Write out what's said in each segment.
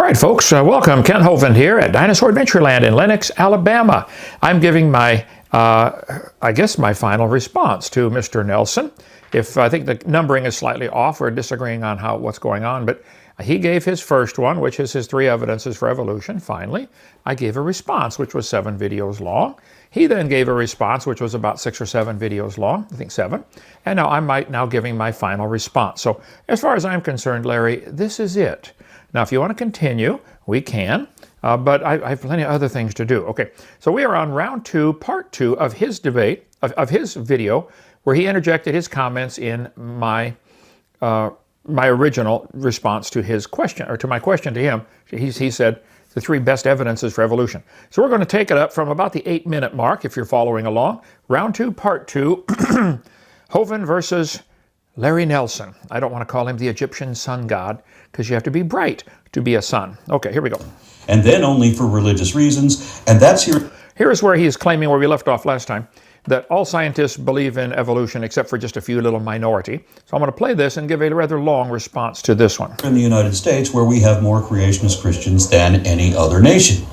right, folks, welcome. Ken Hovind here at Dinosaur Adventureland in Lenox, Alabama. I'm giving my, I guess, my final response to Mr. Nelson. If I think the numbering is slightly off, we're disagreeing on what's going on, but he gave his first one, which is his 3 evidences for evolution, finally. I gave a response, which was 7 videos long. He then gave a response, which was about 6 or 7 videos long, I think 7. And now I'm now giving my final response. So as far as I'm concerned, Larry, this is it. Now, if you want to continue, we can, but I have plenty of other things to do. Okay, so we are on round 2, part 2 of his debate, of his video, where he interjected his comments in my original response to his question, or to my question to him. He said the 3 best evidences for evolution. So we're going to take it up from about the 8-minute mark, if you're following along. Round 2, part 2, Hovind versus Larry Nelson. I don't want to call him the Egyptian sun god, because you have to be bright to be a sun. Okay, here we go. And then only for religious reasons, and that's here. Here's where he is claiming, where we left off last time, that all scientists believe in evolution except for just a few little minority. So I'm going to play this and give a rather long response to this one. In the United States, where we have more creationist Christians than any other nation.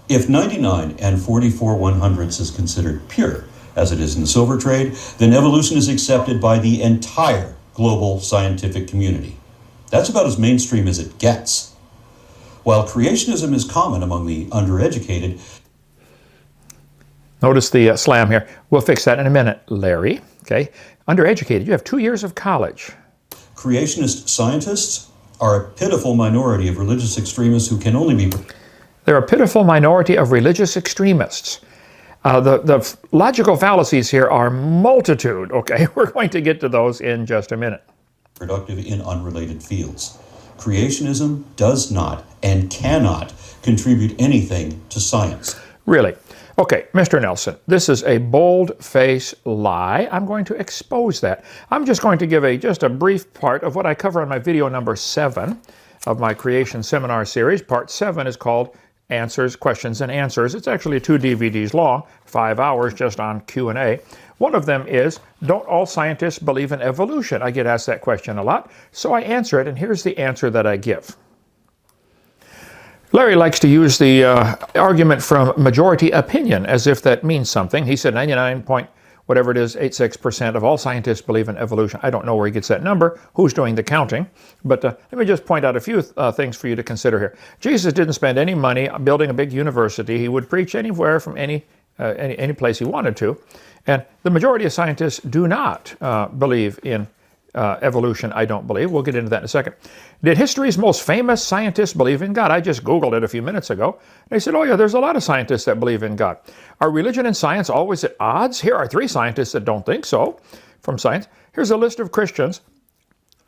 If 99 and 44/100ths is considered pure, as it is in the silver trade, then evolution is accepted by the entire global scientific community. That's about as mainstream as it gets. While creationism is common among the undereducated. Notice the slam here. We'll fix that in a minute, Larry. Okay, undereducated, you have 2 years of college. Creationist scientists are a pitiful minority of religious extremists who can only be... They're a pitiful minority of religious extremists. The logical fallacies here are multitude, okay? We're going to get to those in just a minute. Productive in unrelated fields. Creationism does not and cannot contribute anything to science. Really? Okay, Mr. Nelson, this is a bold-faced lie. I'm going to expose that. I'm just going to give just a brief part of what I cover on my video number 7 of my creation seminar series. Part 7 is called Answers, Questions, and Answers. It's actually 2 DVDs long, 5 hours just on Q&A. One of them is, don't all scientists believe in evolution? I get asked that question a lot, so I answer it, and here's the answer that I give. Larry likes to use the argument from majority opinion as if that means something. He said 86% of all scientists believe in evolution. I don't know where he gets that number, who's doing the counting, but let me just point out a few things for you to consider here. Jesus didn't spend any money building a big university. He would preach anywhere from any place he wanted to, and the majority of scientists do not believe in evolution, I don't believe. We'll get into that in a second. Did history's most famous scientists believe in God? I just Googled it a few minutes ago. They said, oh yeah, there's a lot of scientists that believe in God. Are religion and science always at odds? Here are 3 scientists that don't think so from science. Here's a list of Christians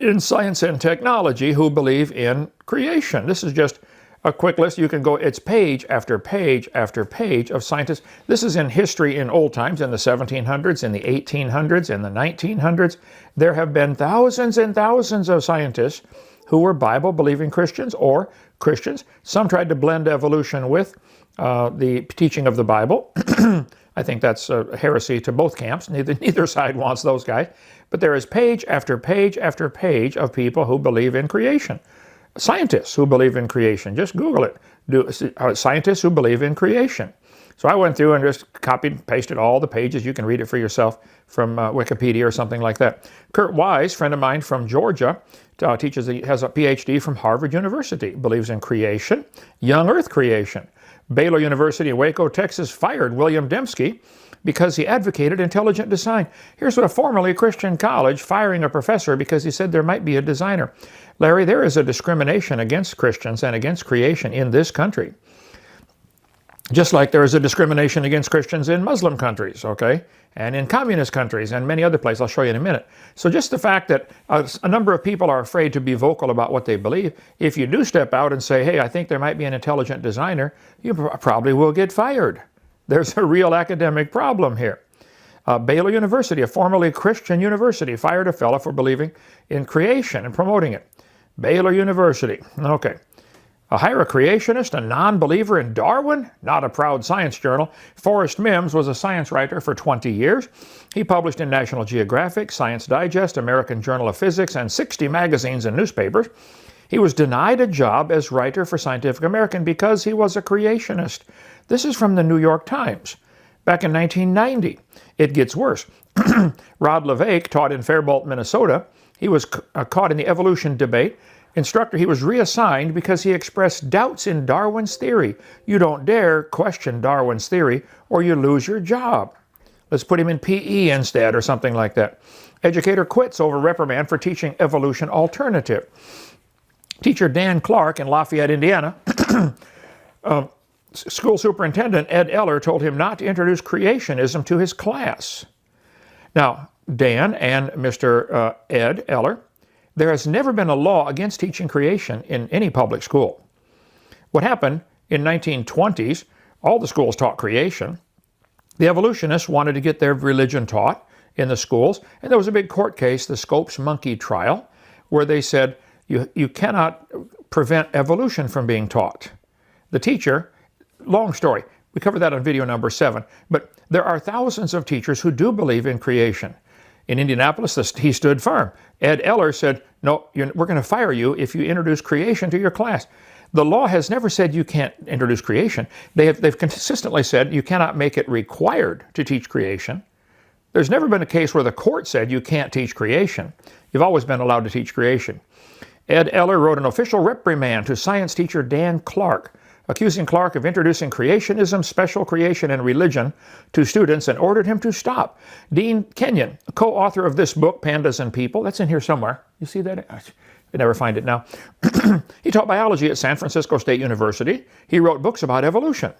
in science and technology who believe in creation. This is just a quick list. You can go, it's page after page after page of scientists. This is in history in old times, in the 1700s, in the 1800s, in the 1900s. There have been thousands and thousands of scientists who were Bible-believing Christians or Christians. Some tried to blend evolution with the teaching of the Bible. I think that's a heresy to both camps. Neither side wants those guys. But there is page after page after page of people who believe in creation. Scientists who believe in creation. Just Google it. Scientists who believe in creation. So I went through and just copied and pasted all the pages. You can read it for yourself from Wikipedia or something like that. Kurt Wise, friend of mine from Georgia, has a PhD from Harvard University, believes in creation, young earth creation. Baylor University in Waco, Texas, fired William Dembski because he advocated intelligent design. Here's what a formerly Christian college firing a professor because he said there might be a designer. Larry, there is a discrimination against Christians and against creation in this country. Just like there is a discrimination against Christians in Muslim countries, okay? And in communist countries and many other places. I'll show you in a minute. So just the fact that a number of people are afraid to be vocal about what they believe, if you do step out and say, hey, I think there might be an intelligent designer, you probably will get fired. There's a real academic problem here. Baylor University, a formerly Christian university, fired a fellow for believing in creation and promoting it. Baylor University, okay. Hire a creationist, a non-believer in Darwin? Not a proud science journal. Forrest Mims was a science writer for 20 years. He published in National Geographic, Science Digest, American Journal of Physics, and 60 magazines and newspapers. He was denied a job as writer for Scientific American because he was a creationist. This is from the New York Times, back in 1990. It gets worse. Rod LeVake taught in Faribault, Minnesota. He was caught in the evolution debate. Instructor, he was reassigned because he expressed doubts in Darwin's theory. You don't dare question Darwin's theory or you lose your job. Let's put him in PE instead or something like that. Educator quits over reprimand for teaching evolution alternative. Teacher Dan Clark in Lafayette, Indiana, school superintendent Ed Eller told him not to introduce creationism to his class. Now, Dan and Mr. Ed Eller, there has never been a law against teaching creation in any public school. What happened in 1920s, all the schools taught creation. The evolutionists wanted to get their religion taught in the schools, and there was a big court case, the Scopes Monkey trial, where they said you cannot prevent evolution from being taught. The teacher, long story, we covered that on video number 7, but there are thousands of teachers who do believe in creation. In Indianapolis, he stood firm. Ed Eller said, no, we're going to fire you if you introduce creation to your class. The law has never said you can't introduce creation. They've consistently said you cannot make it required to teach creation. There's never been a case where the court said you can't teach creation. You've always been allowed to teach creation. Ed Eller wrote an official reprimand to science teacher Dan Clark, accusing Clark of introducing creationism, special creation, and religion to students and ordered him to stop. Dean Kenyon, co-author of this book, Pandas and People, that's in here somewhere. You see that? I never find it now. He taught biology at San Francisco State University. He wrote books about evolution.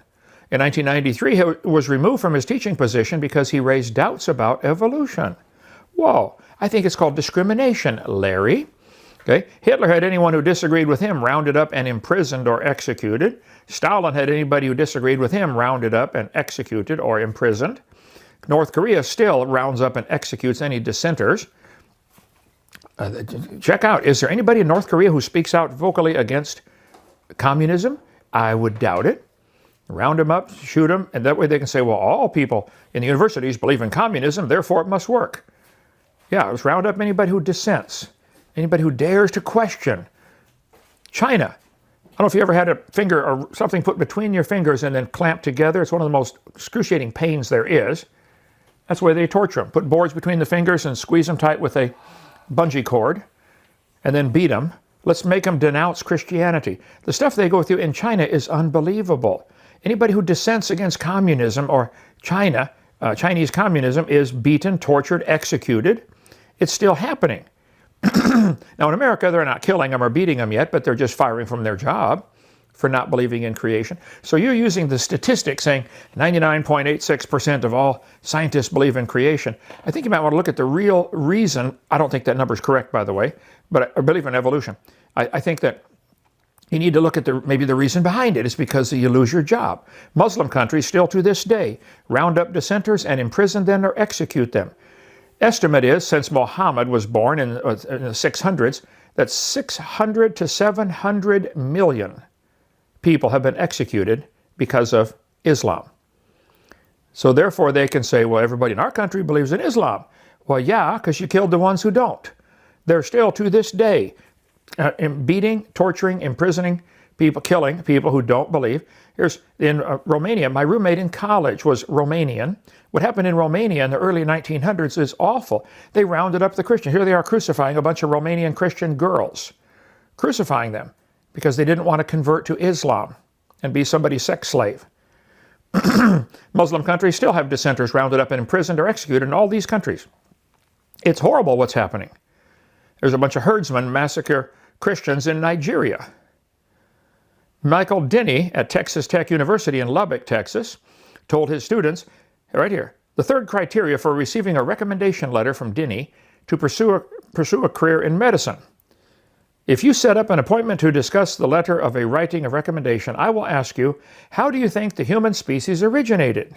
In 1993, he was removed from his teaching position because he raised doubts about evolution. Whoa, I think it's called discrimination, Larry. Okay. Hitler had anyone who disagreed with him rounded up and imprisoned or executed. Stalin had anybody who disagreed with him rounded up and executed or imprisoned. North Korea still rounds up and executes any dissenters. Check out, is there anybody in North Korea who speaks out vocally against communism? I would doubt it. Round them up, shoot them, and that way they can say, well, all people in the universities believe in communism, therefore it must work. Yeah, let's round up anybody who dissents. Anybody who dares to question. China. I don't know if you ever had a finger or something put between your fingers and then clamped together. It's one of the most excruciating pains there is. That's the way they torture them. Put boards between the fingers and squeeze them tight with a bungee cord and then beat them. Let's make them denounce Christianity. The stuff they go through in China is unbelievable. Anybody who dissents against communism or Chinese communism is beaten, tortured, executed. It's still happening. Now in America, they're not killing them or beating them yet, but they're just firing from their job for not believing in creation. So you're using the statistic saying 99.86% of all scientists believe in creation. I think you might want to look at the real reason. I don't think that number is correct, by the way, but I believe in evolution. I think that you need to look at maybe the reason behind it is because you lose your job. Muslim countries still to this day round up dissenters and imprison them or execute them. Estimate is, since Muhammad was born in the 600s, that 600 to 700 million people have been executed because of Islam. So therefore they can say, well, everybody in our country believes in Islam. Well, yeah, because you killed the ones who don't. They're still to this day beating, torturing, imprisoning people, killing people who don't believe. Here's in Romania, my roommate in college was Romanian. What happened in Romania in the early 1900s is awful. They rounded up the Christians. Here they are crucifying a bunch of Romanian Christian girls, crucifying them because they didn't want to convert to Islam and be somebody's sex slave. Muslim countries still have dissenters rounded up and imprisoned or executed in all these countries. It's horrible what's happening. There's a bunch of herdsmen massacre Christians in Nigeria. Michael Denny at Texas Tech University in Lubbock, Texas, told his students, right here, the third criteria for receiving a recommendation letter from Denny to pursue a career in medicine. If you set up an appointment to discuss the letter of a writing of recommendation, I will ask you, how do you think the human species originated?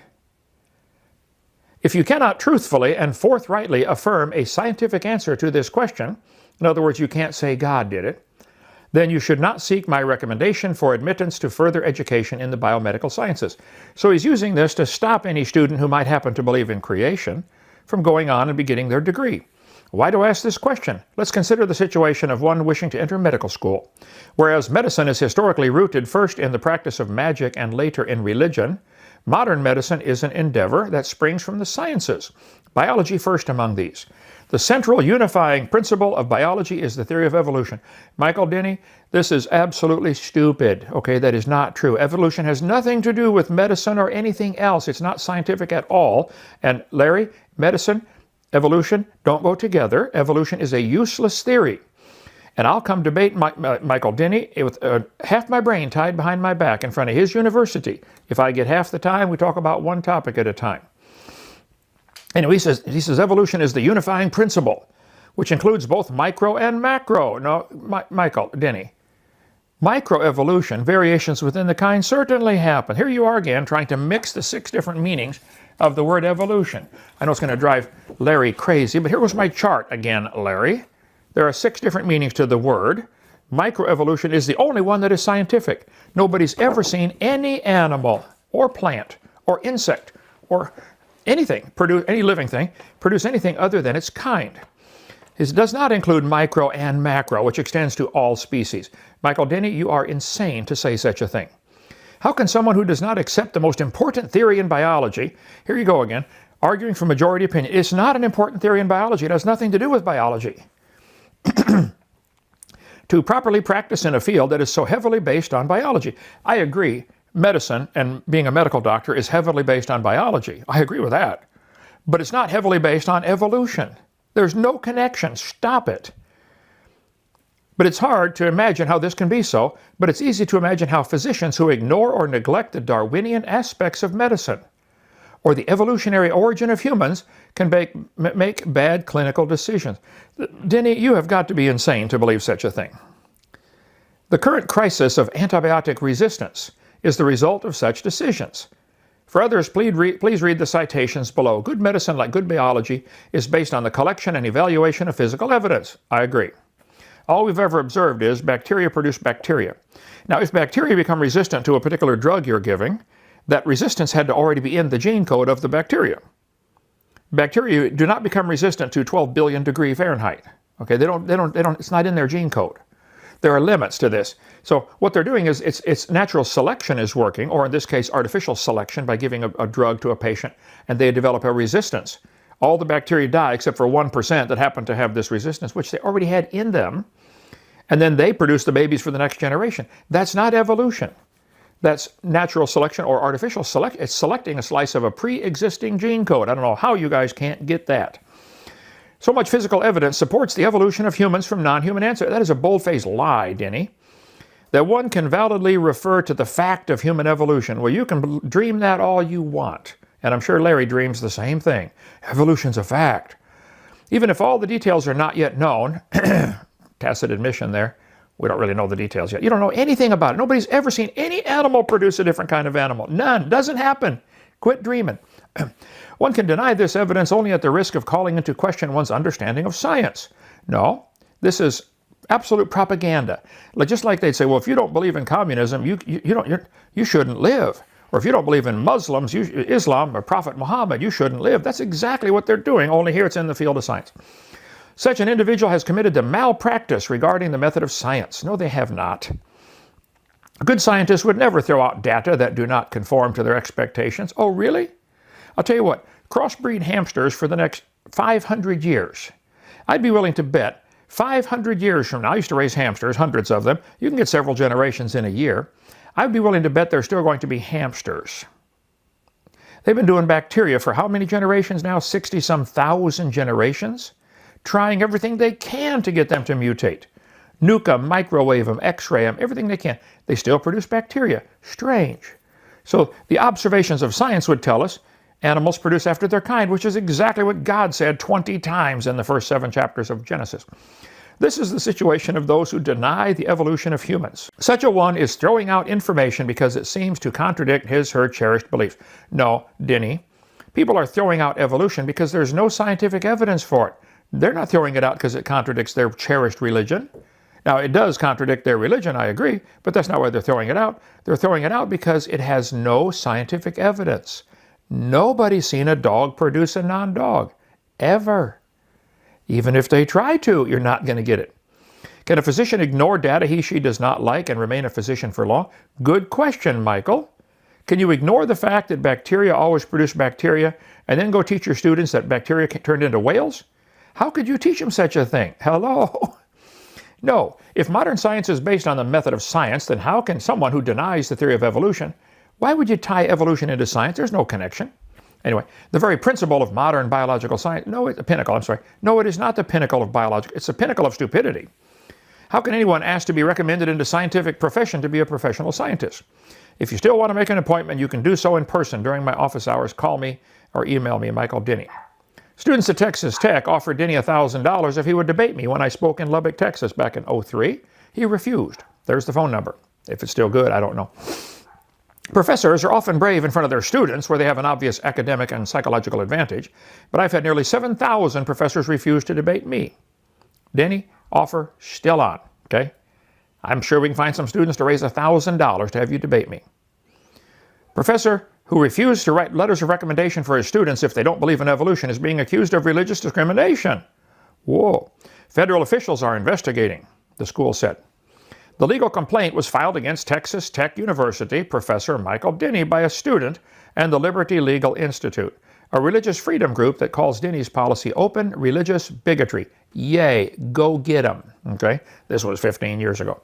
If you cannot truthfully and forthrightly affirm a scientific answer to this question, in other words, you can't say God did it, then you should not seek my recommendation for admittance to further education in the biomedical sciences. So he's using this to stop any student who might happen to believe in creation from going on and beginning their degree. Why do I ask this question? Let's consider the situation of one wishing to enter medical school. Whereas medicine is historically rooted first in the practice of magic and later in religion, modern medicine is an endeavor that springs from the sciences, biology first among these. The central unifying principle of biology is the theory of evolution. Michael Denny, this is absolutely stupid. Okay, that is not true. Evolution has nothing to do with medicine or anything else. It's not scientific at all. And Larry, medicine, evolution don't go together. Evolution is a useless theory. And I'll come debate Michael Denny with half my brain tied behind my back in front of his university. If I get half the time, we talk about one topic at a time. Anyway, he says evolution is the unifying principle, which includes both micro and macro. No, Michael Denny. Microevolution, variations within the kind, certainly happen. Here you are again trying to mix the 6 different meanings of the word evolution. I know it's going to drive Larry crazy, but here was my chart again, Larry. There are 6 different meanings to the word. Microevolution is the only one that is scientific. Nobody's ever seen any animal or plant or insect or anything, any living thing, produce anything other than its kind. It does not include micro and macro, which extends to all species. Michael Denny, you are insane to say such a thing. How can someone who does not accept the most important theory in biology, here you go again, arguing for majority opinion, it's not an important theory in biology, it has nothing to do with biology. To properly practice in a field that is so heavily based on biology. I agree. Medicine and being a medical doctor is heavily based on biology. I agree with that. But it's not heavily based on evolution. There's no connection. Stop it. But it's hard to imagine how this can be so, but it's easy to imagine how physicians who ignore or neglect the Darwinian aspects of medicine or the evolutionary origin of humans can make bad clinical decisions. Denny, you have got to be insane to believe such a thing. The current crisis of antibiotic resistance is the result of such decisions. For others, please read the citations below. Good medicine, like good biology, is based on the collection and evaluation of physical evidence. I agree. All we've ever observed is bacteria produce bacteria. Now, if bacteria become resistant to a particular drug you're giving, that resistance had to already be in the gene code of the bacteria. Bacteria do not become resistant to 12 billion degree Fahrenheit. Okay, it's not in their gene code. There are limits to this. So what they're doing is it's natural selection is working, or in this case, artificial selection by giving a drug to a patient, and they develop a resistance. All the bacteria die except for 1% that happen to have this resistance, which they already had in them, and then they produce the babies for the next generation. That's not evolution. That's natural selection or artificial selection. It's selecting a slice of a pre-existing gene code. I don't know how you guys can't get that. So much physical evidence supports the evolution of humans from non-human ancestors. That is a bold-faced lie, Denny. That one can validly refer to the fact of human evolution. Well, you can dream that all you want. And I'm sure Larry dreams the same thing. Evolution's a fact. Even if all the details are not yet known, tacit admission there, we don't really know the details yet. You don't know anything about it. Nobody's ever seen any animal produce a different kind of animal. None. Doesn't happen. Quit dreaming. One can deny this evidence only at the risk of calling into question one's understanding of science. No, this is absolute propaganda. Just like they'd say, well, if you don't believe in communism, you shouldn't live. Or if you don't believe in Muslims, Islam, or Prophet Muhammad, you shouldn't live. That's exactly what they're doing, only here it's in the field of science. Such an individual has committed to malpractice regarding the method of science. No, they have not. Good scientists would never throw out data that do not conform to their expectations. Oh, really? I'll tell you what, crossbreed hamsters for the next 500 years. I'd be willing to bet 500 years from now, I used to raise hamsters, hundreds of them. You can get several generations in a year. I'd be willing to bet they're still going to be hamsters. They've been doing bacteria for how many generations now? 60-some thousand generations? Trying everything they can to get them to mutate. Nuke them, microwave them, x-ray them, everything they can. They still produce bacteria. Strange. So the observations of science would tell us animals produce after their kind, which is exactly what God said 20 times in the first 7 chapters of Genesis. This is the situation of those who deny the evolution of humans. Such a one is throwing out information because it seems to contradict his/her cherished belief. No, Denny, people are throwing out evolution because there's no scientific evidence for it. They're not throwing it out because it contradicts their cherished religion. Now, it does contradict their religion, I agree, but that's not why they're throwing it out. They're throwing it out because it has no scientific evidence. Nobody's seen a dog produce a non-dog, ever. Even if they try to, you're not going to get it. Can a physician ignore data he/she does not like and remain a physician for long? Good question, Michael. Can you ignore the fact that bacteria always produce bacteria and then go teach your students that bacteria turned into whales? How could you teach them such a thing? Hello? No. If modern science is based on the method of science, then how can someone who denies the theory of evolution, why would you tie evolution into science? There's no connection. Anyway, the very principle of modern biological science, no, it's the pinnacle, I'm sorry. No, it is not the pinnacle of biological, it's the pinnacle of stupidity. How can anyone ask to be recommended into scientific profession to be a professional scientist? If you still want to make an appointment, you can do so in person during my office hours. Call me or email me, Michael Denny. Students at Texas Tech offered Denny $1,000 if he would debate me when I spoke in Lubbock, Texas back in '03. He refused. There's the phone number. If it's still good, I don't know. Professors are often brave in front of their students where they have an obvious academic and psychological advantage, but I've had nearly 7,000 professors refuse to debate me. Denny, offer still on, okay? I'm sure we can find some students to raise $1,000 to have you debate me. Professor who refused to write letters of recommendation for his students if they don't believe in evolution is being accused of religious discrimination. Whoa. Federal officials are investigating, the school said. The legal complaint was filed against Texas Tech University Professor Michael Denny by a student and the Liberty Legal Institute, a religious freedom group that calls Denny's policy open religious bigotry. Yay, go get them. Okay, this was 15 years ago.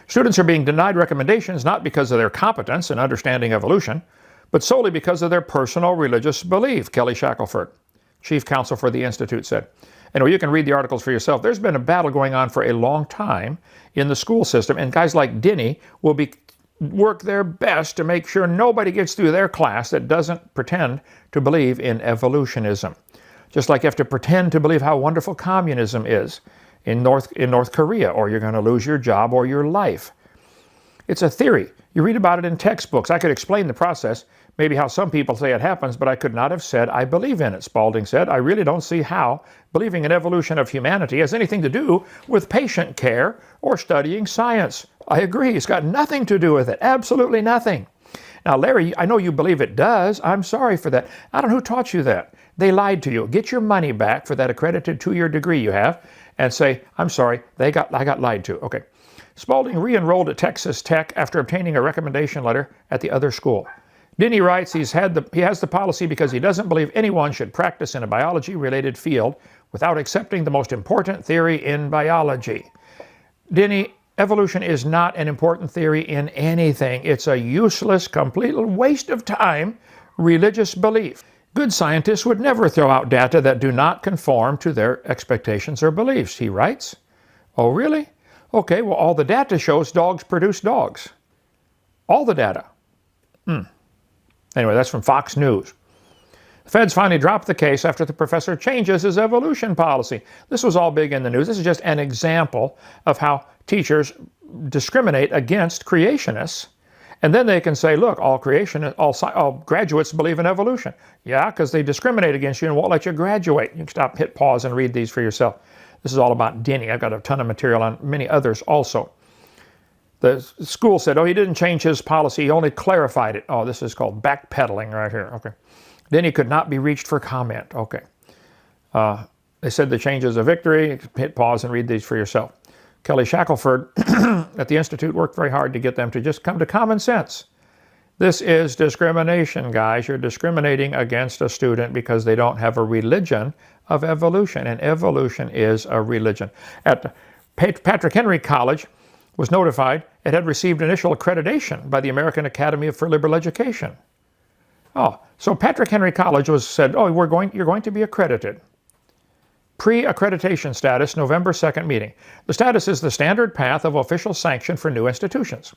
Students are being denied recommendations not because of their competence in understanding evolution, but solely because of their personal religious belief, Kelly Shackelford, chief counsel for the Institute, said. Anyway, you can read the articles for yourself. There's been a battle going on for a long time in the school system, and guys like Denny will work their best to make sure nobody gets through their class that doesn't pretend to believe in evolutionism. Just like you have to pretend to believe how wonderful communism is in North Korea, or you're going to lose your job or your life. It's a theory. You read about it in textbooks. I could explain the process, maybe how some people say it happens, but I could not have said I believe in it, Spalding said. I really don't see how believing in evolution of humanity has anything to do with patient care or studying science. I agree. It's got nothing to do with it. Absolutely nothing. Now, Larry, I know you believe it does. I'm sorry for that. I don't know who taught you that. They lied to you. Get your money back for that accredited 2-year degree you have and say, I'm sorry, I got lied to. Okay. Spalding re-enrolled at Texas Tech after obtaining a recommendation letter at the other school. Denny writes he has the policy because he doesn't believe anyone should practice in a biology-related field without accepting the most important theory in biology. Denny, evolution is not an important theory in anything. It's a useless, complete waste of time, religious belief. Good scientists would never throw out data that do not conform to their expectations or beliefs, he writes. Oh, really? Okay, well, all the data shows dogs produce dogs. All the data. Anyway, that's from Fox News. The feds finally dropped the case after the professor changes his evolution policy. This was all big in the news. This is just an example of how teachers discriminate against creationists. And then they can say, look, all graduates believe in evolution. Yeah, because they discriminate against you and won't let you graduate. You can stop, hit pause, and read these for yourself. This is all about Denny. I've got a ton of material on many others also. The school said, oh, he didn't change his policy. He only clarified it. Oh, this is called backpedaling right here. Okay. Denny could not be reached for comment. Okay. They said the change is a victory. Hit pause and read these for yourself. Kelly Shackelford at the Institute worked very hard to get them to just come to common sense. This is discrimination, guys. You're discriminating against a student because they don't have a religion of evolution, and evolution is a religion. At Patrick Henry College was notified it had received initial accreditation by the American Academy for Liberal Education. Oh, so Patrick Henry College said, oh, you're going to be accredited. Pre-accreditation status, November 2nd meeting. The status is the standard path of official sanction for new institutions.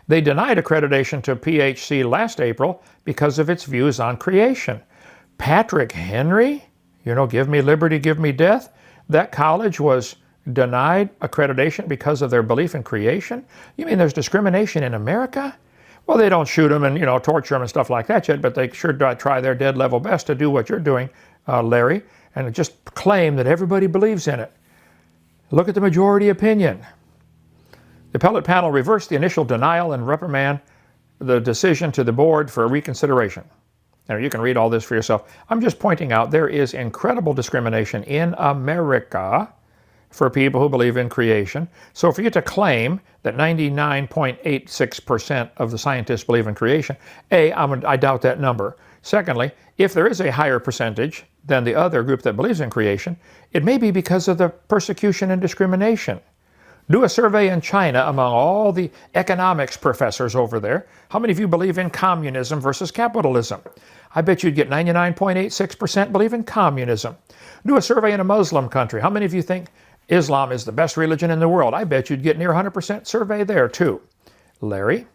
They denied accreditation to PHC last April because of its views on creation. Patrick Henry? Give me liberty, give me death? That college was denied accreditation because of their belief in creation? You mean there's discrimination in America? Well, they don't shoot them and, torture them and stuff like that yet, but they sure try their dead level best to do what you're doing, Larry, and just claim that everybody believes in it. Look at the majority opinion. The appellate panel reversed the initial denial and reprimand the decision to the board for reconsideration. Now, you can read all this for yourself. I'm just pointing out there is incredible discrimination in America for people who believe in creation. So for you to claim that 99.86% of the scientists believe in creation, I doubt that number. Secondly, if there is a higher percentage than the other group that believes in creation, it may be because of the persecution and discrimination. Do a survey in China among all the economics professors over there. How many of you believe in communism versus capitalism? I bet you'd get 99.86% believe in communism. Do a survey in a Muslim country. How many of you think Islam is the best religion in the world? I bet you'd get near 100% survey there too. Larry?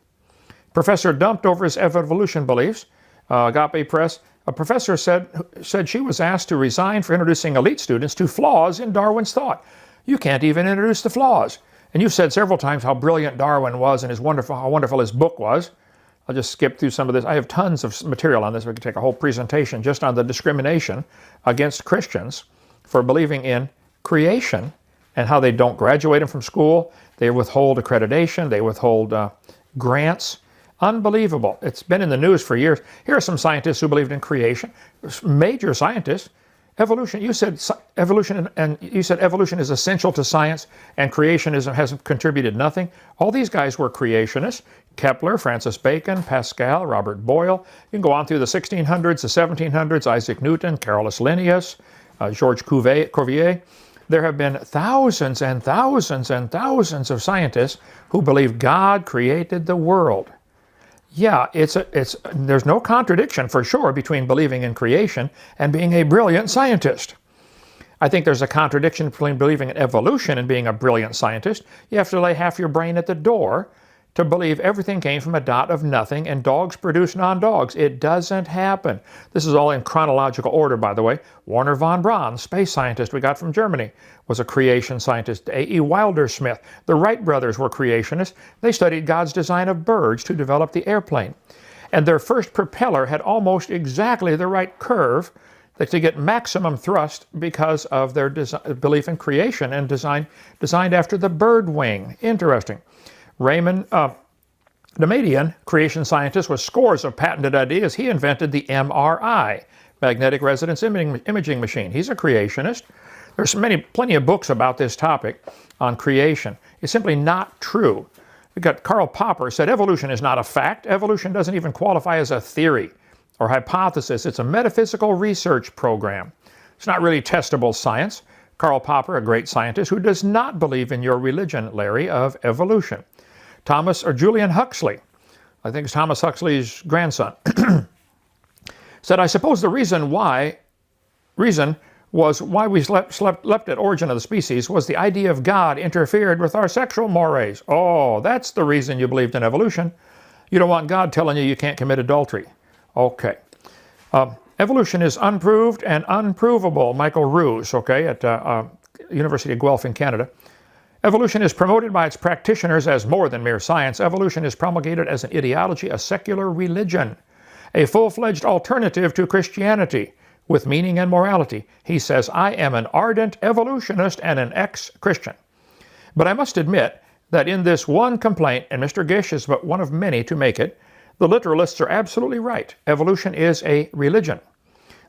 Professor dumped over his evolution beliefs. Agape Press. A professor said she was asked to resign for introducing elite students to flaws in Darwin's thought. You can't even introduce the flaws. And you've said several times how brilliant Darwin was and how wonderful his book was. I'll just skip through some of this. I have tons of material on this. We could take a whole presentation just on the discrimination against Christians for believing in creation and how they don't graduate them from school. They withhold accreditation. They withhold grants. Unbelievable. It's been in the news for years. Here are some scientists who believed in creation. Major scientists. Evolution. You said evolution, and you said evolution is essential to science, and creationism hasn't contributed nothing. All these guys were creationists. Kepler, Francis Bacon, Pascal, Robert Boyle. You can go on through the 1600s, the 1700s. Isaac Newton, Carolus Linnaeus, Georges Cuvier. There have been thousands and thousands and thousands of scientists who believe God created the world. Yeah, there's no contradiction for sure between believing in creation and being a brilliant scientist. I think there's a contradiction between believing in evolution and being a brilliant scientist. You have to lay half your brain at the door to believe everything came from a dot of nothing and dogs produce non-dogs. It doesn't happen. This is all in chronological order, by the way. Werner von Braun, space scientist we got from Germany, was a creation scientist. A.E. Wilder-Smith. The Wright brothers were creationists. They studied God's design of birds to develop the airplane. And their first propeller had almost exactly the right curve to get maximum thrust because of their belief in creation and designed after the bird wing. Interesting. Raymond Damadian, creation scientist with scores of patented ideas, he invented the MRI, magnetic resonance imaging machine. He's a creationist. There's plenty of books about this topic on creation. It's simply not true. We've got Karl Popper said evolution is not a fact. Evolution doesn't even qualify as a theory or hypothesis. It's a metaphysical research program. It's not really testable science. Karl Popper, a great scientist who does not believe in your religion, Larry, of evolution. Julian Huxley, I think it's Thomas Huxley's grandson, said, I suppose the reason was why we slept at origin of the species was the idea of God interfered with our sexual mores. Oh, that's the reason you believed in evolution. You don't want God telling you can't commit adultery. Okay. Evolution is unproved and unprovable. Michael Ruse, at University of Guelph in Canada. Evolution is promoted by its practitioners as more than mere science. Evolution is promulgated as an ideology, a secular religion, a full-fledged alternative to Christianity with meaning and morality. He says, I am an ardent evolutionist and an ex-Christian. But I must admit that in this one complaint, and Mr. Gish is but one of many to make it, the literalists are absolutely right. Evolution is a religion.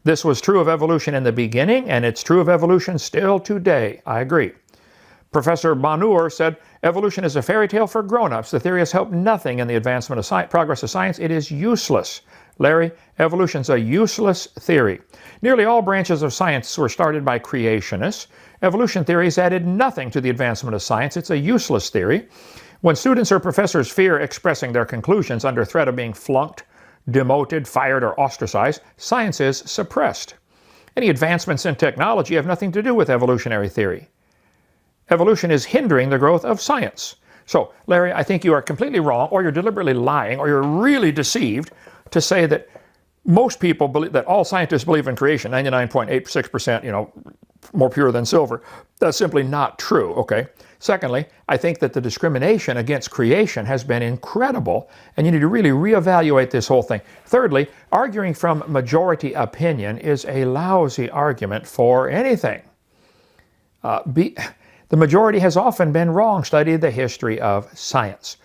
This was true of evolution in the beginning, and it's true of evolution still today. I agree. Professor Bonheur said, evolution is a fairy tale for grown-ups. The theory has helped nothing in the advancement of progress of science. It is useless. Larry, evolution's a useless theory. Nearly all branches of science were started by creationists. Evolution theories added nothing to the advancement of science. It's a useless theory. When students or professors fear expressing their conclusions under threat of being flunked, demoted, fired, or ostracized, science is suppressed. Any advancements in technology have nothing to do with evolutionary theory. Evolution is hindering the growth of science. So, Larry, I think you are completely wrong, or you're deliberately lying, or you're really deceived to say that most people believe that all scientists believe in creation, 99.86%, more pure than silver. That's simply not true, okay? Secondly, I think that the discrimination against creation has been incredible, and you need to really reevaluate this whole thing. Thirdly, arguing from majority opinion is a lousy argument for anything. The majority has often been wrong. Study the history of science.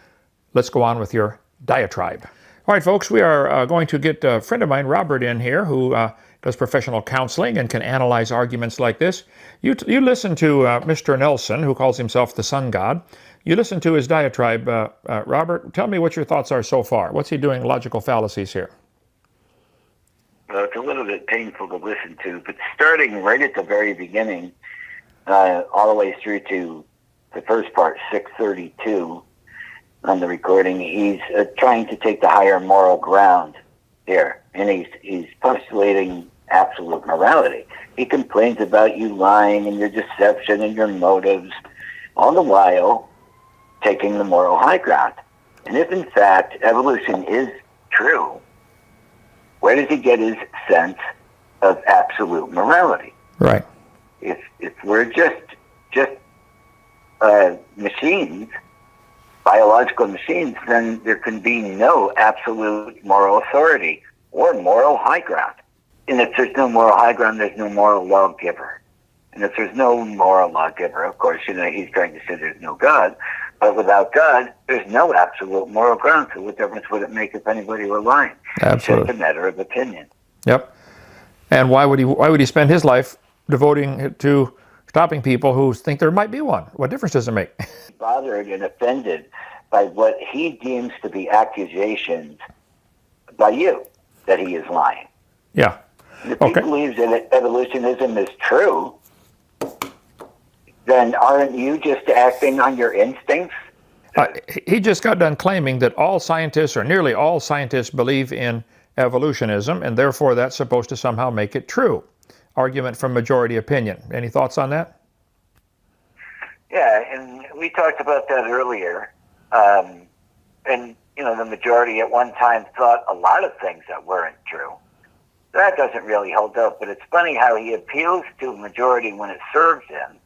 Let's go on with your diatribe. All right, folks, we are going to get a friend of mine, Robert, in here, who does professional counseling and can analyze arguments like this. You listen to Mr. Nelson, who calls himself the sun god. You listen to his diatribe. Robert, tell me what your thoughts are so far. What's he doing logical fallacies here? Well, it's a little bit painful to listen to, but starting right at the very beginning, all the way through to the first part, 632, on the recording, he's trying to take the higher moral ground here, and he's postulating absolute morality. He complains about you lying and your deception and your motives, all the while taking the moral high ground. And if in fact evolution is true, where does he get his sense of absolute morality? Right. If we're just machines, biological machines, then there can be no absolute moral authority or moral high ground. And if there's no moral high ground, there's no moral lawgiver. And if there's no moral lawgiver, of course, he's trying to say there's no God. But without God, there's no absolute moral ground. So what difference would it make if anybody were lying? Absolutely. It's just a matter of opinion. Yep. And why would he spend his life devoting it to stopping people who think there might be one? What difference does it make? Bothered and offended by what he deems to be accusations by you that he is lying. Yeah. If he believes that evolutionism is true, then aren't you just acting on your instincts? He just got done claiming that all scientists, or nearly all scientists, believe in evolutionism, and therefore that's supposed to somehow make it true. Argument from majority opinion. Any thoughts on that? Yeah, and we talked about that earlier. And, the majority at one time thought a lot of things that weren't true. That doesn't really hold up, but it's funny how he appeals to a majority when it serves him,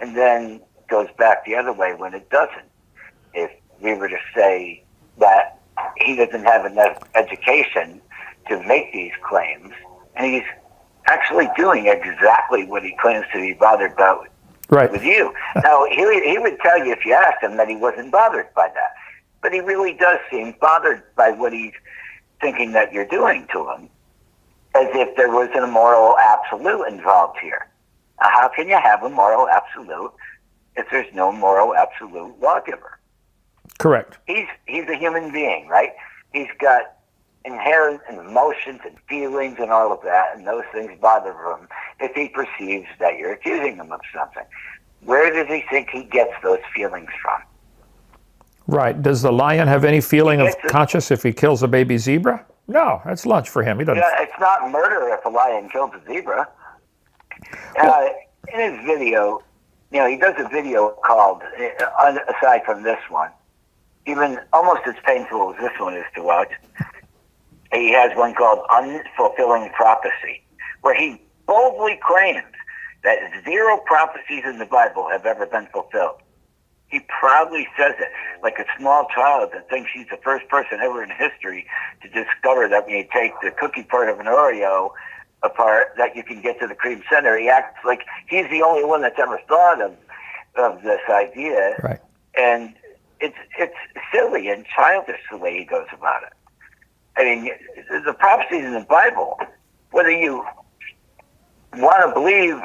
and then goes back the other way when it doesn't. If we were to say that he doesn't have enough education to make these claims, and he's actually doing exactly what he claims to be bothered about with you. Now, he would tell you if you asked him that he wasn't bothered by that. But he really does seem bothered by what he's thinking that you're doing to him, as if there was a moral absolute involved here. Now, how can you have a moral absolute if there's no moral absolute lawgiver? Correct. He's a human being, right? He's got inherent emotions and feelings and all of that, and those things bother him if he perceives that you're accusing him of something. Where does he think he gets those feelings from? Right. Does the lion have any feeling of conscience if he kills a baby zebra? No, that's lunch for him. He doesn't. Yeah, it's not murder if a lion kills a zebra. In his video, he does a video called, aside from this one, even almost as painful as this one is to watch, he has one called Unfulfilling Prophecy, where he boldly claims that 0 prophecies in the Bible have ever been fulfilled. He proudly says it, like a small child that thinks he's the first person ever in history to discover that when you take the cookie part of an Oreo apart, that you can get to the cream center. He acts like he's the only one that's ever thought of this idea. Right. And it's silly and childish the way he goes about it. I mean, the prophecies in the Bible, whether you want to believe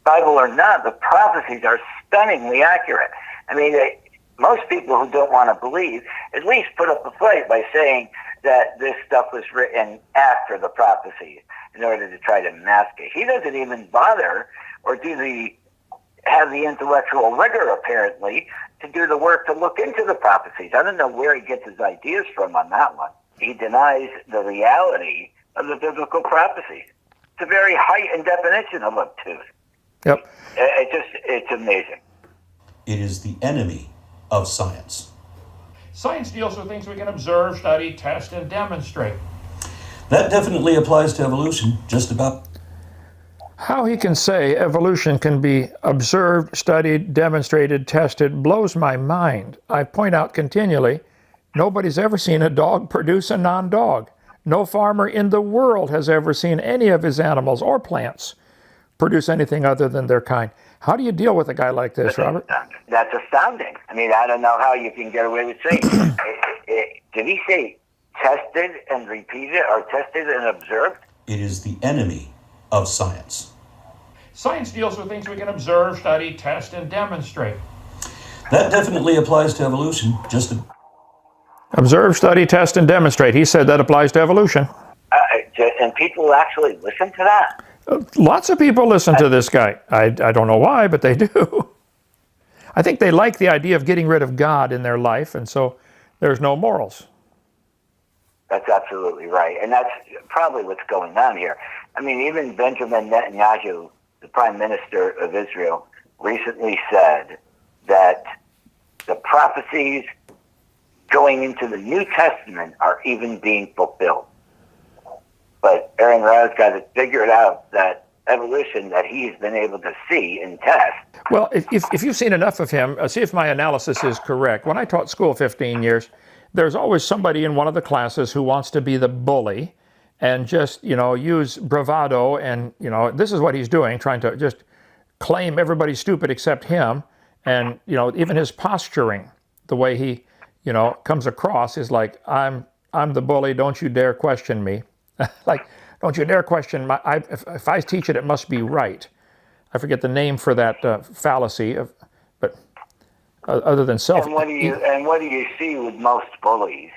Bible or not, the prophecies are stunningly accurate. I mean, most people who don't want to believe at least put up a fight by saying that this stuff was written after the prophecy in order to try to mask it. He doesn't even bother or have the intellectual rigor, apparently, to do the work to look into the prophecies. I don't know where he gets his ideas from on that one. He denies the reality of the biblical prophecies. It's a very heightened definition of obtuse. Yep. It's amazing. It is the enemy of science. Science deals with things we can observe, study, test, and demonstrate. That definitely applies to evolution, just about. How he can say evolution can be observed, studied, demonstrated, tested blows my mind. I point out continually, nobody's ever seen a dog produce a non-dog. No farmer in the world has ever seen any of his animals or plants produce anything other than their kind. How do you deal with a guy like this, Robert? That's astounding. I mean, I don't know how you can get away with saying it. Did he say test recorded and repeated or tested and observed? It is the enemy of science. Science deals with things we can observe, study, test, and demonstrate. That definitely applies to evolution. Observe, study, test, and demonstrate. He said that applies to evolution. And people actually listen to that? Lots of people listen to this guy. I don't know why, but they do. I think they like the idea of getting rid of God in their life, and so there's no morals. That's absolutely right. And that's probably what's going on here. I mean, even Benjamin Netanyahu, the Prime Minister of Israel, recently said that the prophecies going into the New Testament are even being fulfilled. But Aaron Ra's got it figured out, that evolution that he's been able to see and test. Well, if you've seen enough of him, see if my analysis is correct. When I taught school 15 years, there's always somebody in one of the classes who wants to be the bully and just, use bravado. And, this is what he's doing, trying to just claim everybody's stupid except him. And, even his posturing, the way he, comes across is like, I'm the bully, don't you dare question me. Like, don't you dare question if I teach it, it must be right. I forget the name for that fallacy, but other than self. And what do you see with most bullies?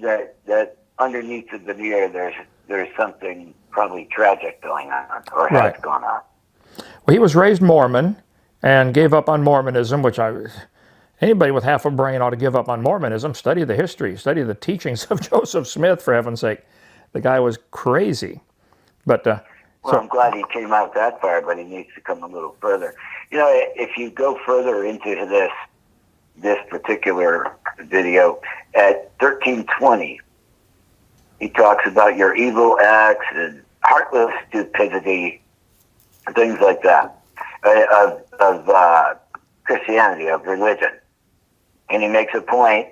That underneath the veneer, there's something probably tragic going on, or has gone on. Well, he was raised Mormon and gave up on Mormonism, which anybody with half a brain ought to give up on Mormonism. Study the history, study the teachings of Joseph Smith, for heaven's sake. The guy was crazy. But I'm glad he came out that far, but he needs to come a little further. If you go further into this particular video, at 13:20, he talks about your evil acts and heartless stupidity, things like that, of Christianity, of religion. And he makes a point,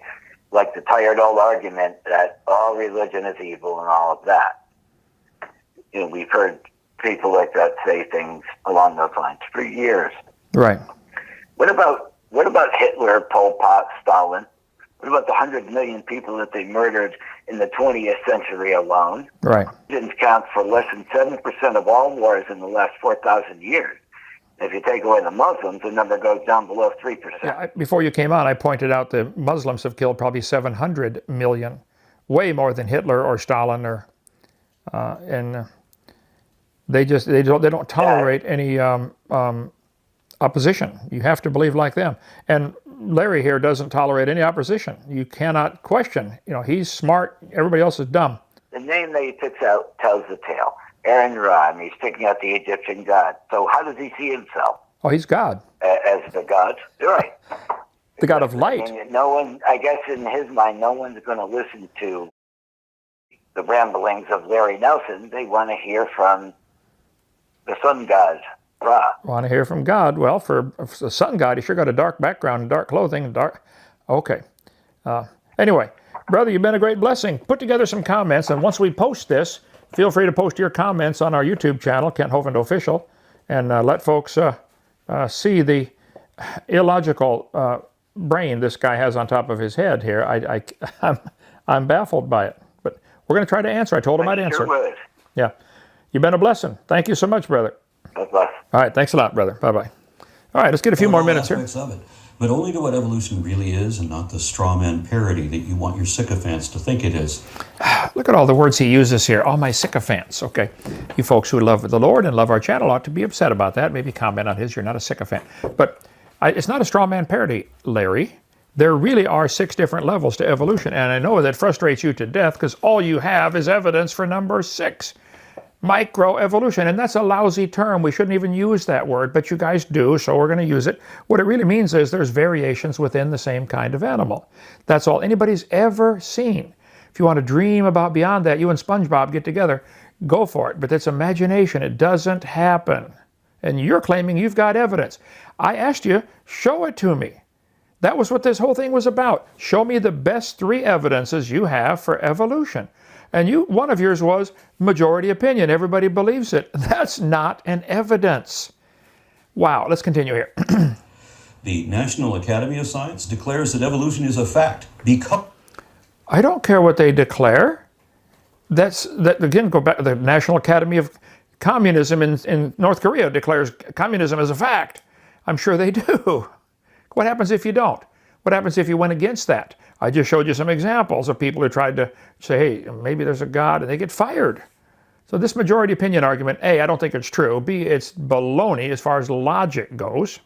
like the tired old argument, that all religion is evil and all of that. We've heard people like that say things along those lines for years. Right. What about Hitler, Pol Pot, Stalin? What about the 100 million people that they murdered in the 20th century alone? Right. Didn't count for less than 7% of all wars in the last 4,000 years. If you take away the Muslims, the number goes down below 3%. Yeah, before you came on, I pointed out the Muslims have killed probably 700 million, way more than Hitler or Stalin, and they don't tolerate any opposition. You have to believe like them. And Larry here doesn't tolerate any opposition. You cannot question. He's smart. Everybody else is dumb. The name that he picks out tells the tale. Aaron Ra, and he's picking out the Egyptian god. So how does he see himself? Oh, he's God. As the god? You're right. The God of light. And no one, I guess in his mind, no one's going to listen to the ramblings of Larry Nelson. They want to hear from the sun god, Ra. Want to hear from God? Well, for the sun god, he sure got a dark background and dark clothing and dark. Okay. Anyway, brother, you've been a great blessing. Put together some comments, and once we post this, feel free to post your comments on our YouTube channel, Kent Hovind Official, and let folks see the illogical brain this guy has on top of his head here. I'm baffled by it, but we're going to try to answer. I told him I'd answer. Sure would. Yeah. You've been a blessing. Thank you so much, brother. God bless. All right. Thanks a lot, brother. Bye-bye. All right. Let's get a few more minutes here. Of it, but only to what evolution really is, and not the straw man parody that you want your sycophants to think it is. Look at all the words he uses here. All my sycophants. Okay. You folks who love the Lord and love our channel ought to be upset about that. Maybe comment on his. You're not a sycophant. But it's not a straw man parody, Larry. There really are 6 different levels to evolution. And I know that frustrates you to death because all you have is evidence for number 6. Microevolution, and that's a lousy term. We shouldn't even use that word, but you guys do, so we're going to use it. What it really means is there's variations within the same kind of animal. That's all anybody's ever seen. If you want to dream about beyond that, you and SpongeBob get together, go for it. But that's imagination. It doesn't happen. And you're claiming you've got evidence. I asked you, show it to me. That was what this whole thing was about. Show me the best 3 evidences you have for evolution. And one of yours was majority opinion. Everybody believes it. That's not an evidence. Wow, let's continue here. The National Academy of Science declares that evolution is a fact because... I don't care what they declare. that again, go back to the National Academy of Communism in North Korea declares communism as a fact. I'm sure they do. What happens if you don't? What happens if you went against that? I just showed you some examples of people who tried to say, hey, maybe there's a God, and they get fired. So this majority opinion argument, A, I don't think it's true. B, it's baloney as far as logic goes.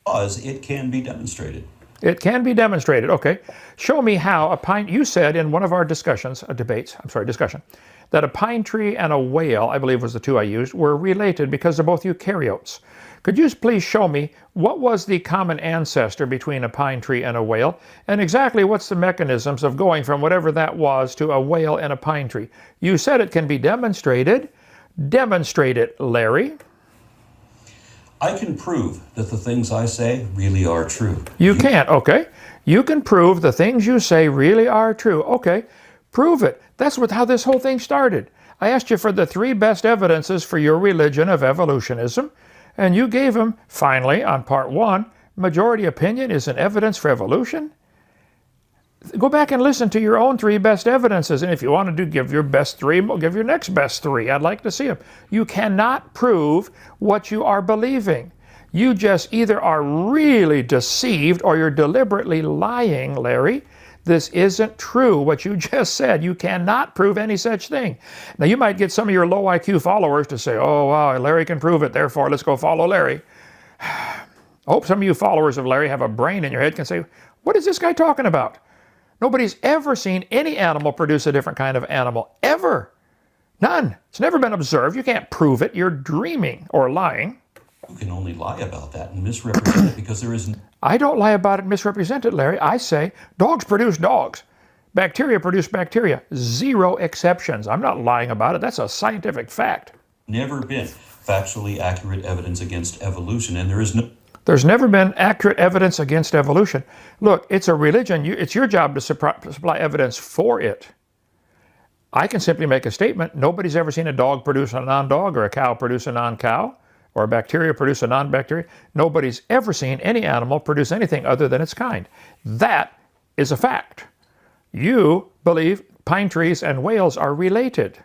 Because it can be demonstrated. It can be demonstrated. Okay. Show me how a pine, you said in one of our discussion, that a pine tree and a whale, I believe was the two I used, were related because they're both eukaryotes. Could you please show me what was the common ancestor between a pine tree and a whale, and exactly what's the mechanisms of going from whatever that was to a whale and a pine tree? You said it can be demonstrated. Demonstrate it, Larry. I can prove that the things I say really are true. You can't, okay. You can prove the things you say really are true. Okay, prove it. That's how this whole thing started. I asked you for the 3 best evidences for your religion of evolutionism, and you gave them, finally, on part 1, majority opinion is an evidence for evolution? Go back and listen to your own 3 best evidences, and if you want to give your best 3, we'll give your next best 3. I'd like to see them. You cannot prove what you are believing. You just either are really deceived or you're deliberately lying, Larry. This isn't true, what you just said. You cannot prove any such thing. Now, you might get some of your low IQ followers to say, oh, wow, Larry can prove it, therefore let's go follow Larry. I hope some of you followers of Larry have a brain in your head, can say, what is this guy talking about? Nobody's ever seen any animal produce a different kind of animal, ever. None. It's never been observed. You can't prove it. You're dreaming or lying. You can only lie about that and misrepresent it because there isn't. I don't lie about it and misrepresent it, Larry. I say dogs produce dogs. Bacteria produce bacteria. 0 exceptions. I'm not lying about it. That's a scientific fact. Never been factually accurate evidence against evolution, and There's never been accurate evidence against evolution. Look, it's a religion. It's your job to supply evidence for it. I can simply make a statement. Nobody's ever seen a dog produce a non-dog or a cow produce a non-cow or a bacteria produce a non-bacteria. Nobody's ever seen any animal produce anything other than its kind. That is a fact. You believe pine trees and whales are related.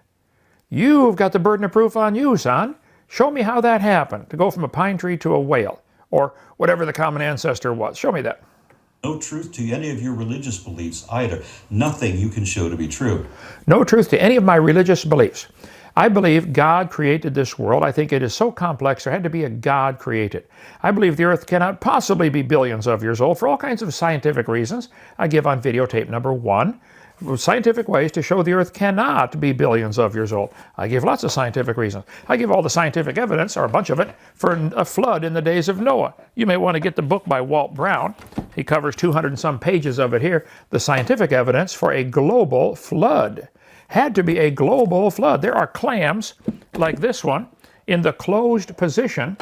You've got the burden of proof on you, son. Show me how that happened, to go from a pine tree to a whale, or whatever the common ancestor was. Show me that. No truth to any of your religious beliefs either. Nothing you can show to be true. No truth to any of my religious beliefs. I believe God created this world. I think it is so complex, there had to be a God created. I believe the earth cannot possibly be billions of years old for all kinds of scientific reasons. I give on videotape number 1 scientific ways to show the earth cannot be billions of years old. I give lots of scientific reasons. I give all the scientific evidence, or a bunch of it, for a flood in the days of Noah. You may want to get the book by Walt Brown. He covers 200 and some pages of it here. The scientific evidence for a global flood. Had to be a global flood. There are clams, like this one, in the closed position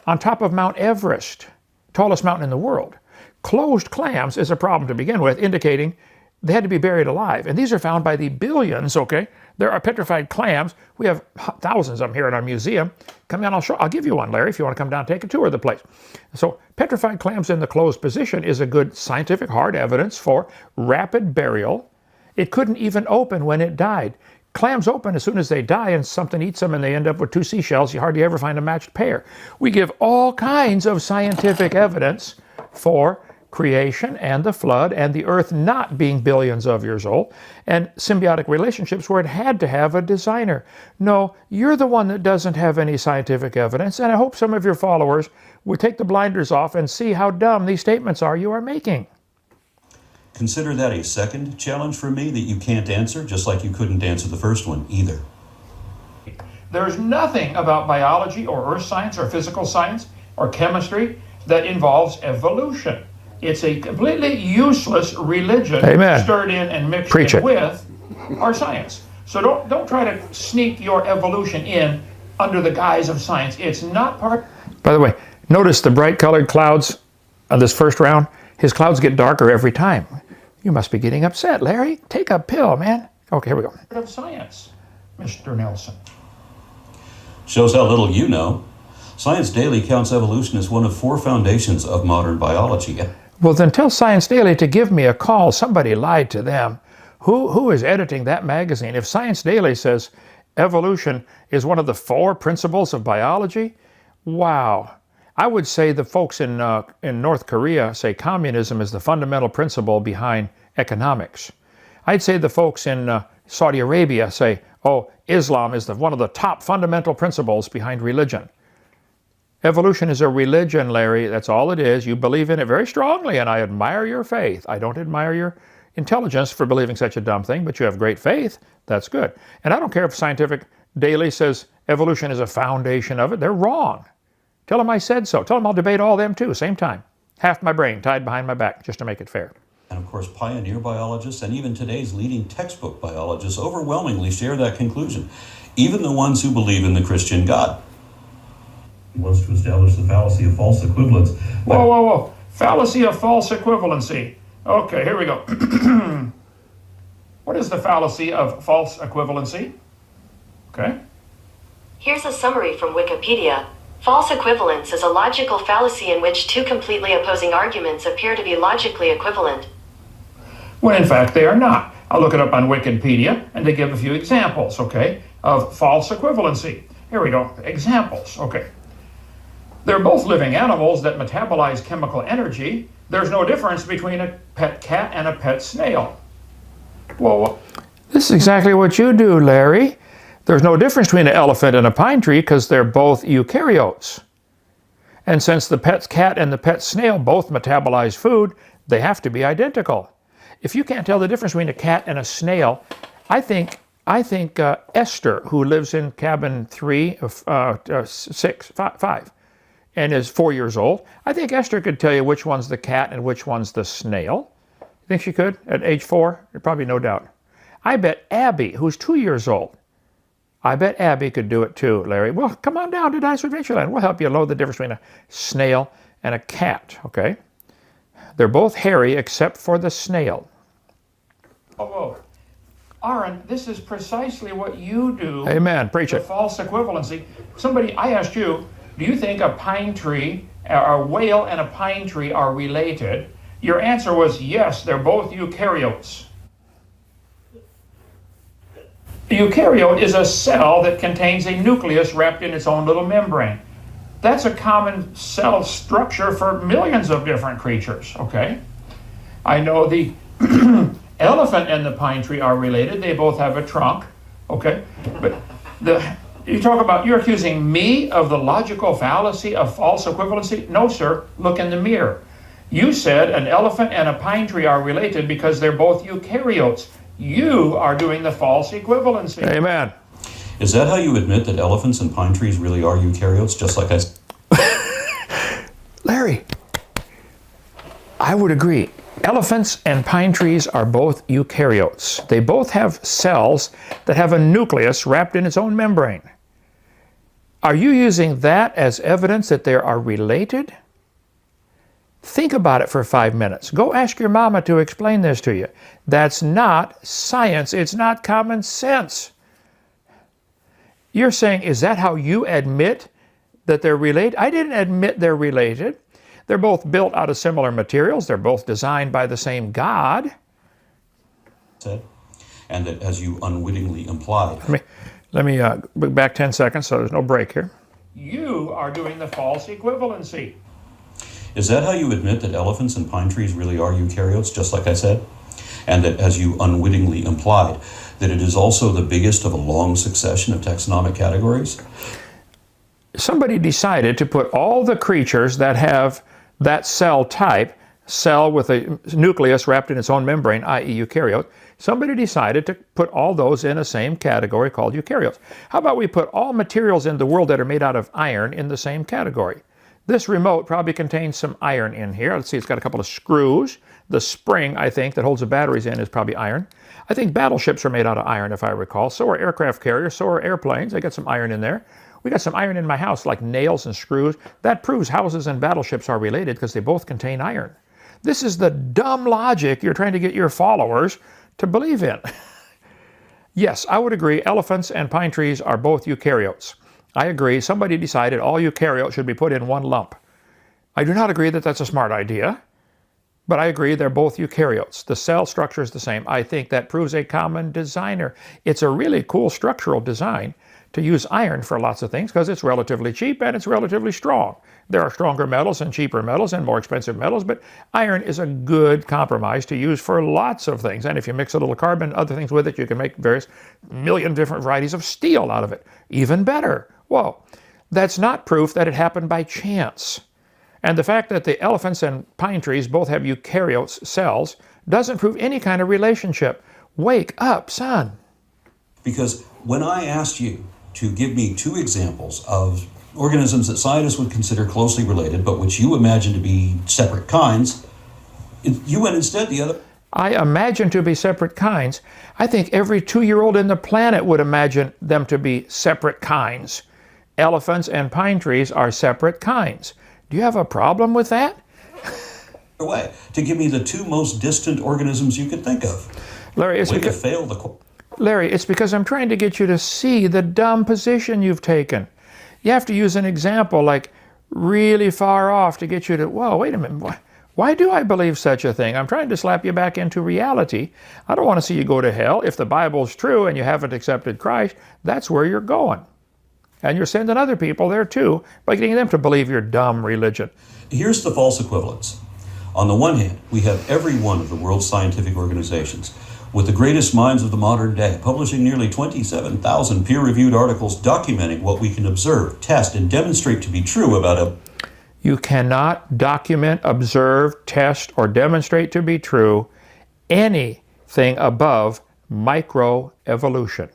on top of Mount Everest, tallest mountain in the world. Closed clams is a problem to begin with, indicating they had to be buried alive. And these are found by the billions, okay? There are petrified clams. We have thousands of them here in our museum. Come down, I'll give you one, Larry, if you want to come down and take a tour of the place. So petrified clams in the closed position is a good scientific hard evidence for rapid burial. It couldn't even open when it died. Clams open as soon as they die and something eats them and they end up with 2 seashells. You hardly ever find a matched pair. We give all kinds of scientific evidence for creation and the flood and the earth not being billions of years old and symbiotic relationships where it had to have a designer. No, you're the one that doesn't have any scientific evidence, and I hope some of your followers would take the blinders off and see how dumb these statements are you are making. Consider that a second challenge for me that you can't answer, just like you couldn't answer the first one either. There's nothing about biology or earth science or physical science or chemistry that involves evolution. It's a completely useless religion. Amen. Stirred in and mixed in with our science. So don't try to sneak your evolution in under the guise of science. It's not part. By the way, notice the bright colored clouds on this first round. His clouds get darker every time. You must be getting upset, Larry. Take a pill, man. Okay, here we go. Of science, Mr. Nelson. Shows how little you know. Science Daily counts evolution as one of 4 foundations of modern biology. Well, then tell Science Daily to give me a call. Somebody lied to them. Who is editing that magazine? If Science Daily says evolution is one of the 4 principles of biology, wow. I would say the folks in North Korea say communism is the fundamental principle behind economics. I'd say the folks in Saudi Arabia say, oh, Islam is one of the top fundamental principles behind religion. Evolution is a religion, Larry. That's all it is. You believe in it very strongly, and I admire your faith. I don't admire your intelligence for believing such a dumb thing, but you have great faith. That's good. And I don't care if Scientific Daily says evolution is a foundation of it. They're wrong. Tell them I said so. Tell them I'll debate all them too, same time. Half my brain tied behind my back, just to make it fair. And of course, pioneer biologists and even today's leading textbook biologists overwhelmingly share that conclusion, even the ones who believe in the Christian God. Was to establish the fallacy of false equivalence. Whoa. Fallacy of false equivalency. Okay, here we go. What is the fallacy of false equivalency? Okay. Here's a summary from Wikipedia. False equivalence is a logical fallacy in which 2 completely opposing arguments appear to be logically equivalent, When in fact they are not. I'll look it up on Wikipedia, and they give a few examples, okay, of false equivalency. Here we go. Examples, okay. They're both living animals that metabolize chemical energy. There's no difference between a pet cat and a pet snail. Well, this is exactly what you do, Larry. There's no difference between an elephant and a pine tree because they're both eukaryotes. And since the pet cat and the pet snail both metabolize food, they have to be identical. If you can't tell the difference between a cat and a snail, I think Esther, who lives in cabin 5, and is 4 years old, I think Esther could tell you which one's the cat and which one's the snail. You think she could at age 4? Probably no doubt. I bet Abby, who's 2 years old, I bet Abby could do it too, Larry. Well, come on down to Dinosaur Adventureland. We'll help you know the difference between a snail and a cat, okay? They're both hairy except for the snail. Oh, Aaron, this is precisely what you do. Amen. Preach it. False equivalency. I asked you, do you think a pine tree, a whale and a pine tree are related? Your answer was yes, they're both eukaryotes. A eukaryote is a cell that contains a nucleus wrapped in its own little membrane. That's a common cell structure for millions of different creatures, okay? I know the elephant and the pine tree are related. They both have a trunk, okay? But you're accusing me of the logical fallacy of false equivalency? No, sir. Look in the mirror. You said an elephant and a pine tree are related because they're both eukaryotes. You are doing the false equivalency. Amen. Is that how you admit that elephants and pine trees really are eukaryotes, just like I said? Larry, I would agree. Elephants and pine trees are both eukaryotes. They both have cells that have a nucleus wrapped in its own membrane. Are you using that as evidence that they are related? Think about it for 5 minutes. Go ask your mama to explain this to you. That's not science. It's not common sense. You're saying, is that how you admit that they're related? I didn't admit they're related. They're both built out of similar materials. They're both designed by the same God. And that, as you unwittingly implied. Let me back 10 seconds so there's no break here. You are doing the false equivalency. Is that how you admit that elephants and pine trees really are eukaryotes, just like I said? And that, as you unwittingly implied, that it is also the biggest of a long succession of taxonomic categories? Somebody decided to put all the creatures that have that cell type, cell with a nucleus wrapped in its own membrane, i.e. eukaryote, somebody decided to put all those in a same category called eukaryotes. How about we put all materials in the world that are made out of iron in the same category? This remote probably contains some iron in here. Let's see, it's got a couple of screws. The spring, I think, that holds the batteries in is probably iron. I think battleships are made out of iron, if I recall. So are aircraft carriers, so are airplanes. I got some iron in there. We got some iron in my house, like nails and screws. That proves houses and battleships are related because they both contain iron. This is the dumb logic you're trying to get your followers to believe in. Yes, I would agree. Elephants and pine trees are both eukaryotes. I agree. Somebody decided all eukaryotes should be put in one lump. I do not agree that that's a smart idea. But I agree, they're both eukaryotes. The cell structure is the same. I think that proves a common designer. It's a really cool structural design to use iron for lots of things because it's relatively cheap and it's relatively strong. There are stronger metals and cheaper metals and more expensive metals, but iron is a good compromise to use for lots of things. And if you mix a little carbon and other things with it, you can make various million different varieties of steel out of it. Even better. Whoa. That's not proof that it happened by chance. And the fact that the elephants and pine trees both have eukaryote cells doesn't prove any kind of relationship. Wake up, son. Because when I asked you to give me 2 examples of organisms that scientists would consider closely related, but which you imagine to be separate kinds, you went instead the other. I imagine to be separate kinds. I think every 2-year-old in the planet would imagine them to be separate kinds. Elephants and pine trees are separate kinds. Do you have a problem with that? Way to give me the 2 most distant organisms you could think of. Larry, it's because, Larry, it's because I'm trying to get you to see the dumb position you've taken. You have to use an example like really far off to get you to, whoa, wait a minute. Why do I believe such a thing? I'm trying to slap you back into reality. I don't want to see you go to hell. If the Bible's true and you haven't accepted Christ, that's where you're going. And you're sending other people there too by getting them to believe your dumb religion. Here's the false equivalence. On the one hand, we have every one of the world's scientific organizations, with the greatest minds of the modern day, publishing nearly 27,000 peer-reviewed articles documenting what we can observe, test, and demonstrate to be true about a... You cannot document, observe, test, or demonstrate to be true anything above microevolution.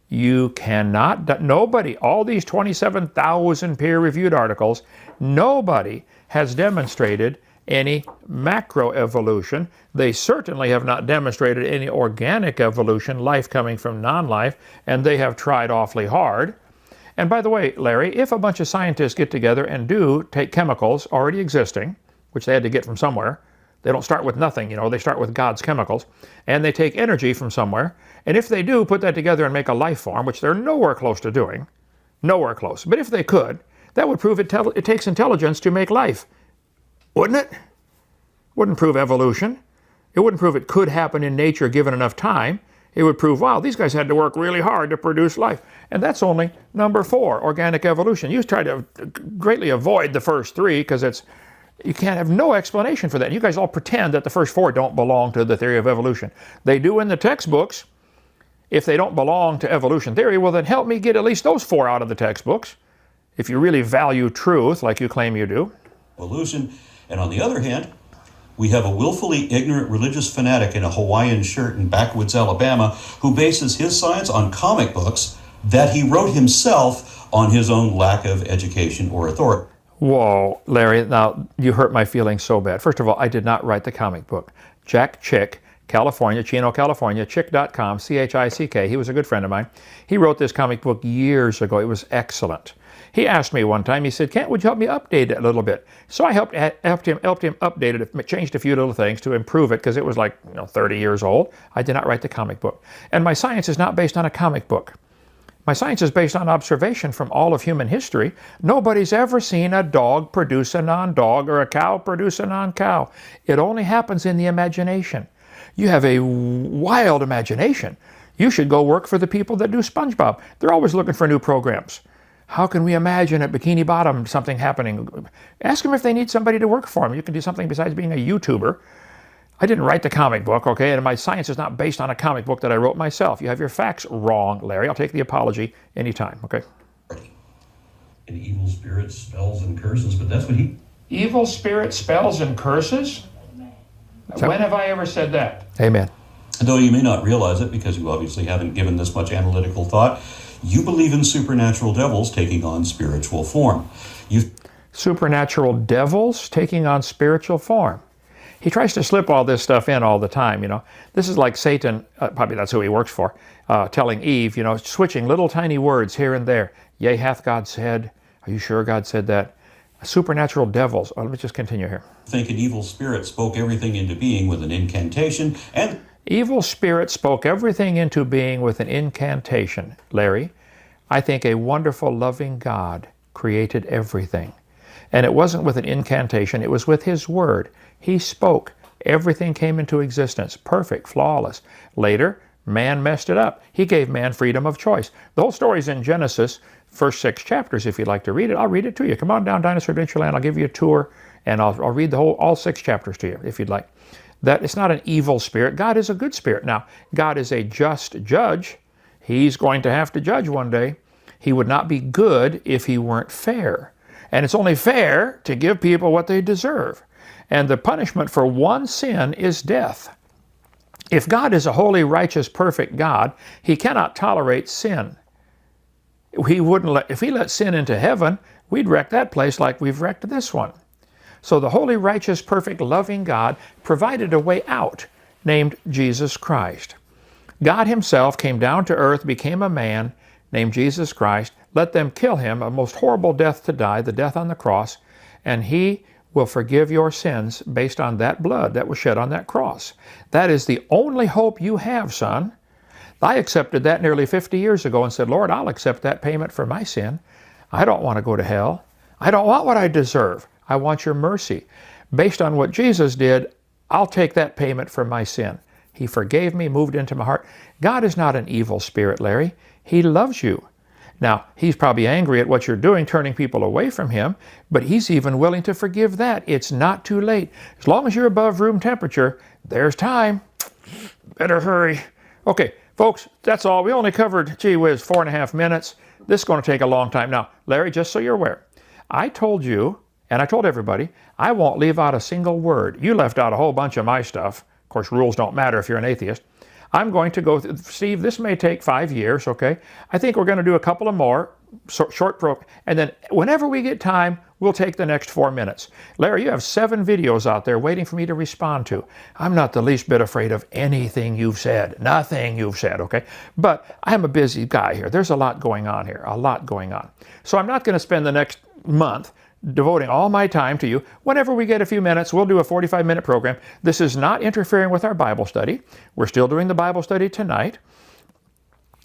You cannot, nobody, all these 27,000 peer-reviewed articles, nobody has demonstrated any macroevolution. They certainly have not demonstrated any organic evolution, life coming from non-life, and they have tried awfully hard. And by the way, Larry, if a bunch of scientists get together and do take chemicals already existing, which they had to get from somewhere, they don't start with nothing, they start with God's chemicals, and they take energy from somewhere, and if they do put that together and make a life form, which they're nowhere close to doing, nowhere close, but if they could, that would prove it takes intelligence to make life. Wouldn't it? Wouldn't prove evolution. It wouldn't prove it could happen in nature given enough time. It would prove, wow, these guys had to work really hard to produce life. And that's only number 4, organic evolution. You try to greatly avoid the first 3 because you can't have no explanation for that. You guys all pretend that the first 4 don't belong to the theory of evolution. They do in the textbooks. If they don't belong to evolution theory, well then help me get at least those 4 out of the textbooks. If you really value truth like you claim you do. Evolution. And on the other hand, we have a willfully ignorant religious fanatic in a Hawaiian shirt in backwoods Alabama who bases his science on comic books that he wrote himself on his own lack of education or authority. Whoa, Larry, now you hurt my feelings so bad. First of all, I did not write the comic book. Jack Chick, California, Chino, California, chick.com, C-H-I-C-K, he was a good friend of mine. He wrote this comic book years ago. It was excellent. He asked me one time, he said, Kent, would you help me update it a little bit? So I helped him update it, changed a few little things to improve it because it was like 30 years old. I did not write the comic book. And my science is not based on a comic book. My science is based on observation from all of human history. Nobody's ever seen a dog produce a non-dog or a cow produce a non-cow. It only happens in the imagination. You have a wild imagination. You should go work for the people that do SpongeBob. They're always looking for new programs. How can we imagine at Bikini Bottom something happening? Ask them if they need somebody to work for them. You can do something besides being a YouTuber. I didn't write the comic book, okay? And my science is not based on a comic book that I wrote myself. You have your facts wrong, Larry. I'll take the apology anytime, okay? And evil spirits, spells, and curses, but that's what he... Evil spirits, spells, and curses? When have I ever said that? Amen. Though you may not realize it because you obviously haven't given this much analytical thought, you believe in supernatural devils taking on spiritual form. Supernatural devils taking on spiritual form. He tries to slip all this stuff in all the time, This is like Satan, probably that's who he works for, telling Eve, switching little tiny words here and there. Yea, hath God said. Are you sure God said that? Supernatural devils. Let me just continue here. Think an evil spirit spoke everything into being with an incantation and... Evil spirit spoke everything into being with an incantation. Larry, I think a wonderful, loving God created everything. And it wasn't with an incantation, it was with His Word. He spoke Everything came into existence, perfect, flawless. Later, man messed it up. He gave man freedom of choice. The whole story's in Genesis, first 6 chapters. If you'd like to read it, I'll read it to you. Come on down Dinosaur Adventureland. I'll give you a tour, and I'll read all 6 chapters to you, if you'd like. That it's not an evil spirit. God is a good spirit. Now, God is a just judge. He's going to have to judge one day. He would not be good if he weren't fair. And it's only fair to give people what they deserve. And the punishment for one sin is death. If God is a holy, righteous, perfect God, he cannot tolerate sin. If he let sin into heaven, we'd wreck that place like we've wrecked this one. So the holy, righteous, perfect, loving God provided a way out, named Jesus Christ. God himself came down to earth, became a man, named Jesus Christ, let them kill him, a most horrible death to die, the death on the cross, and he will forgive your sins based on that blood that was shed on that cross. That is the only hope you have, son. I accepted that nearly 50 years ago and said, Lord, I'll accept that payment for my sin. I don't want to go to hell. I don't want what I deserve. I want your mercy. Based on what Jesus did, I'll take that payment for my sin. He forgave me, moved into my heart. God is not an evil spirit, Larry. He loves you. Now, he's probably angry at what you're doing, turning people away from him, but he's even willing to forgive that. It's not too late. As long as you're above room temperature, there's time. Better hurry. Okay, folks, that's all. We only covered, gee whiz, 4.5 minutes. This is going to take a long time. Now, Larry, just so you're aware, I told you, and I told everybody, I won't leave out a single word. You left out a whole bunch of my stuff. Of course, rules don't matter if you're an atheist. I'm going to go, Steve, this may take 5 years, okay? I think we're going to do a couple of more short and then whenever we get time, we'll take the next 4 minutes. Larry, you have 7 videos out there waiting for me to respond to. I'm not the least bit afraid of anything you've said, nothing you've said, okay? But I'm a busy guy here. There's a lot going on here, a lot going on. So I'm not going to spend the next month devoting all my time to you. Whenever we get a few minutes, we'll do a 45-minute program. This is not interfering with our Bible study. We're still doing the Bible study tonight,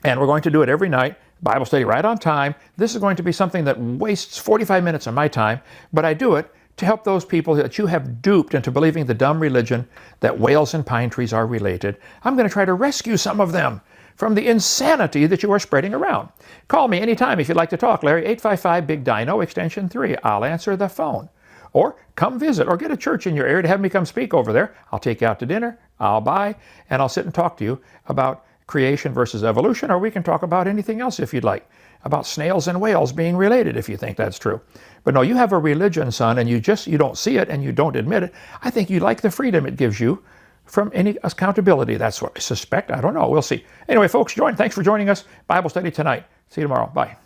and we're going to do it every night. Bible study right on time. This is going to be something that wastes 45 minutes of my time, but I do it to help those people that you have duped into believing the dumb religion that whales and pine trees are related. I'm going to try to rescue some of them from the insanity that you are spreading around. Call me anytime if you'd like to talk, Larry, 855-BIG-DINO, extension 3. I'll answer the phone. Or come visit, or get a church in your area to have me come speak over there. I'll take you out to dinner, I'll buy, and I'll sit and talk to you about creation versus evolution, or we can talk about anything else if you'd like, about snails and whales being related if you think that's true. But no, you have a religion, son, and you don't see it and you don't admit it. I think you like the freedom it gives you from any accountability. That's what I suspect. I don't know. We'll see. Anyway, folks, thanks for joining us. Bible study tonight. See you tomorrow. Bye.